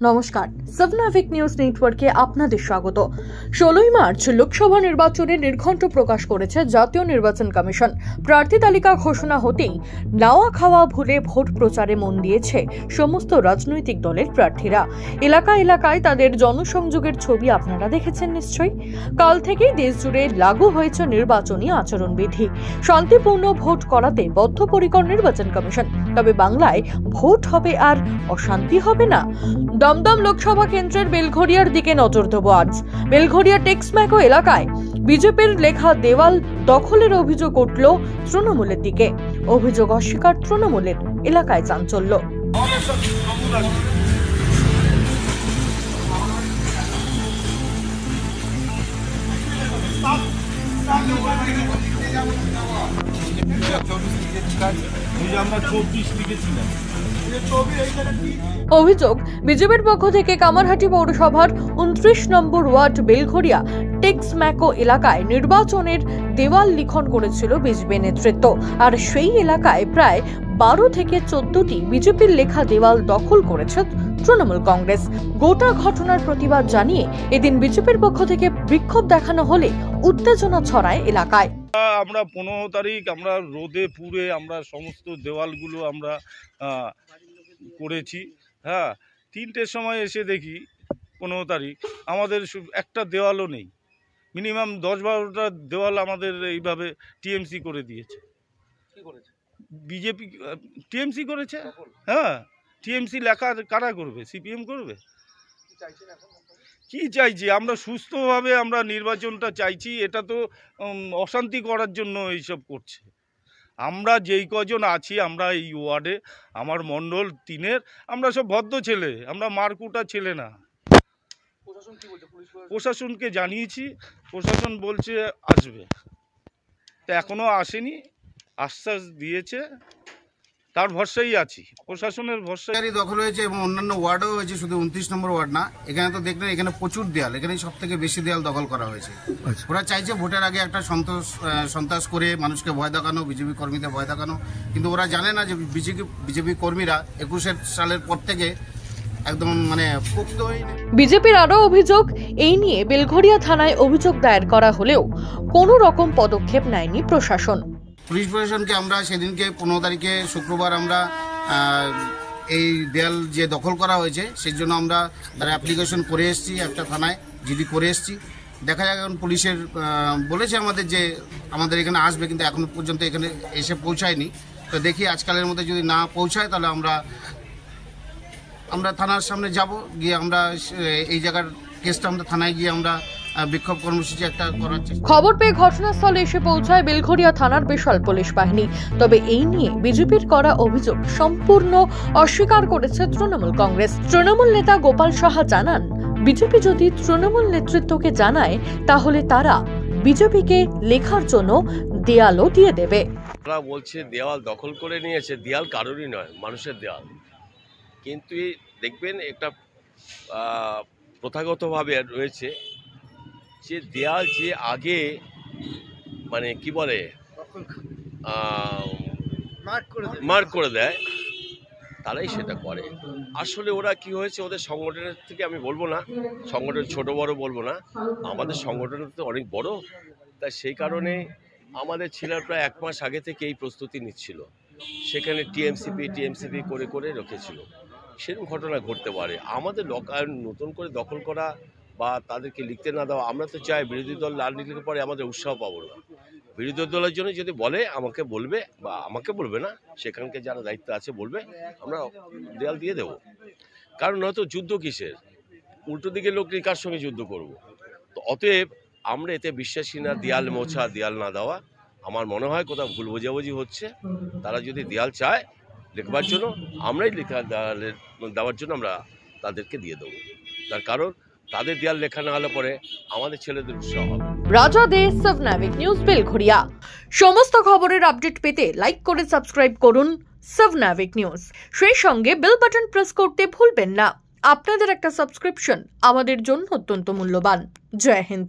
নমস্কার, সাবনাভিক নিউজ নেটওয়ার্কে আপনাদের স্বাগত। 16ই মার্চ লোকসভা নির্বাচনে নির্ঘণ্ট প্রকাশ করেছে জাতীয় নির্বাচন কমিশন। প্রার্থী তালিকা ঘোষণা হতেই নাওয়া খাওয়া ভুলে ভোট প্রচারে মন দিয়েছে সমস্ত রাজনৈতিক দলের প্রার্থীরা। এলাকায় তাদের জনসংযোগের ছবি আপনারা দেখেছেন নিশ্চয়ই। কাল থেকেই দেশ জুড়ে লাগু হয়েছে নির্বাচনী আচরণবিধি। শান্তিপূর্ণ ভোট করাতে বদ্ধপরিকর নির্বাচন কমিশন। তবে বাংলায় ভোট হবে আর অশান্তি হবে না। দমদম লোকসভা কেন্দ্রের বেলঘরিয়ার দিকে নজর দেব আজ। বেলঘরিয়া টেক্সম্যাকো এলাকায় বিজেপির লেখা দেওয়াল দখলের অভিযোগ উঠল তৃণমূলের দিকে। অভিযোগ অস্বীকার তৃণমূলের, এলাকায় চাঞ্চল্য। অভিযোগ, বিজেপির পক্ষ থেকে কামারহাটি পৌরসভার 29 নম্বর ওয়ার্ড বেলঘরিয়া টেক্সম্যাকো এলাকায় নির্বাচনের দেওয়াল লিখন করেছিল বিজেপি নেতৃত্ব। আর সেই এলাকায় প্রায় 12 থেকে 14টি বিজেপির লেখা দেওয়াল দখল করেছে তৃণমূল কংগ্রেস। গোটা ঘটনার প্রতিবাদ জানিয়ে এদিন বিজেপির পক্ষ থেকে বিক্ষোভ দেখানো হলে উত্তেজনা ছড়ায় এলাকায়। আমরা 15 তারিখ আমরা রোদে পুড়ে আমরা সমস্ত দেওয়ালগুলো আমরা করেছি। হ্যাঁ, 3টের সময় এসে দেখি 15 তারিখ আমাদের একটা দেওয়ালও নেই। মিনিমাম 10-12টা দেওয়াল আমাদের এইভাবে টিএমসি করে দিয়েছে। কি করেছে? বিজেপি টিএমসি করেছে। হ্যাঁ, টিএমসি লেখা কারা করবে? সিপিএম করবে। কি চাইছি আমরা? সুস্থভাবে আমরা নির্বাচনটা চাইছি। এটা তো অশান্তি করার জন্য এইসব করছে। আমরা যেই কজন আছি আমরা এই ওয়ার্ডে, আমার মণ্ডল 3-এর, আমরা সব ভদ্র ছেলে, আমরা মারকুটা ছেলে না। প্রশাসনকে জানিয়েছি, প্রশাসন বলছে আসবে, তা এখনো আসেনি। আশ্বাস দিয়েছে, তার ভরসাই আছি, প্রশাসনের ভরসায়। দখল হয়েছে এবং অন্যান্য ওয়ার্ডও হয়েছে, শুধু 29 নম্বর ওয়ার্ড না। এখানে তো দেখলেন এখানে প্রচুর দেয়াল, এখানে সব থেকে বেশি দেয়াল দখল করা হয়েছে। ওরা চাইছে ভোটের আগে একটা সন্ত্রাস করে মানুষকে ভয় দেখানো, বিজেপি কর্মীদের ভয় দেখানো। কিন্তু ওরা জানে না যে বিজেপি কর্মীরা 21 সালের পর থেকে একদম পোক্ত হয়ে। বিজেপির আরও অভিযোগ, এই নিয়ে বেলঘরিয়া থানায় অভিযোগ দায়ের করা হলেও কোনো রকম পদক্ষেপ নেয়নি প্রশাসন। পুলিশ প্রশাসনকে আমরা সেদিনকে 15 তারিখে শুক্রবার আমরা এই দেয়াল যে দখল করা হয়েছে সেই জন্য আমরা তার অ্যাপ্লিকেশন করে এসেছি, একটা থানায় জিডি করে এসেছি। দেখা যাক, এখন পুলিশের বলেছে আমাদের যে আমাদের এখানে আসবে, কিন্তু এখনো পর্যন্ত এখানে এসে পৌঁছায়নি। তো দেখি আজকালের মধ্যে যদি না পৌঁছায় তাহলে আমরা থানার সামনে যাব, গিয়ে আমরা এই জায়গার কেসটা আমরা থানায় গিয়ে আমরা বিক্ষোভ কর্মসূচি একটা করার চেষ্টা। খবর পেয়ে ঘটনাস্থলে এসে পৌঁছায় বেলঘরিয়া থানার বিশাল পুলিশ বাহিনী। তবে এই নিয়ে বিজেপির করা অভিযোগ সম্পূর্ণ অস্বীকার করেছে তৃণমূল কংগ্রেস। তৃণমূল নেতা গোপাল সাহা জানান, বিজেপি যদি তৃণমূল নেতৃত্বকে জানায় তাহলে তারা বিজেপিকে লেখার জন্য দেয়ালও দিয়ে দেবে। তারা বলছে দেওয়াল দখল করে নিয়েছে, দেয়াল কারোরই নয়, মানুষের দেওয়াল। কিন্তু দেখবেন একটা প্রথাগতভাবে রয়েছে যে দেয়াল যে আগে কি বলে মার্ক করে দেয়, তারাই সেটা করে। আসলে ওরা কি হয়েছে, ওদের সংগঠনের থেকে আমি বলবো না, সংগঠন ছোট বড় বলবো না, আমাদের সংগঠনের তো অনেক বড়। তাই সেই কারণে আমাদের ছেলেরা প্রায় 1 মাস আগে থেকে এই প্রস্তুতি নিচ্ছিল। সেখানে টিএমসিপি করে রেখেছিল। সেরকম ঘটনা ঘটতে পারে। আমাদের নতুন করে দখল করা বা তাদেরকে লিখতে না দেওয়া, আমরা তো চাই বিরোধী দল না লিখলে পরে আমাদের উৎসাহ পাবো না। বিরোধী দলের জন্য যদি বলে আমাকে বলবে, বা আমাকে বলবে না, সেখানকে যারা দায়িত্ব আছে বলবে, আমরা দেয়াল দিয়ে দেবো। কারণ হয়তো যুদ্ধ কিসের, উল্টো দিকে লোক কার সঙ্গে যুদ্ধ করব। তো অতএব আমরা এতে বিশ্বাসী না, দেয়াল মোছা, দেয়াল না দেওয়া। আমার মনে হয় কোথাও ভুল বোঝাবুঝি হচ্ছে। তারা যদি দেয়াল চায় লিখবার জন্য, আমরাই লেখা দেওয়ার জন্য আমরা তাদেরকে দিয়ে দেবো। তার কারণ তাদের দেয়াল লেখা না হলে পরে আমাদের ছেলেদের উৎসাহ হবে। রাজা দে, সাবনাভিক নিউজ, বেলঘরিয়া। সমস্ত খবরের আপডেট পেতে লাইক করে সাবস্ক্রাইব করুন সাবনাভিক নিউজ। সেই সঙ্গে বেল বাটন প্রেস করতে ভুলবেন না। আপনাদের একটা সাবস্ক্রিপশন আমাদের জন্য অত্যন্ত মূল্যবান। জয় হিন্দ।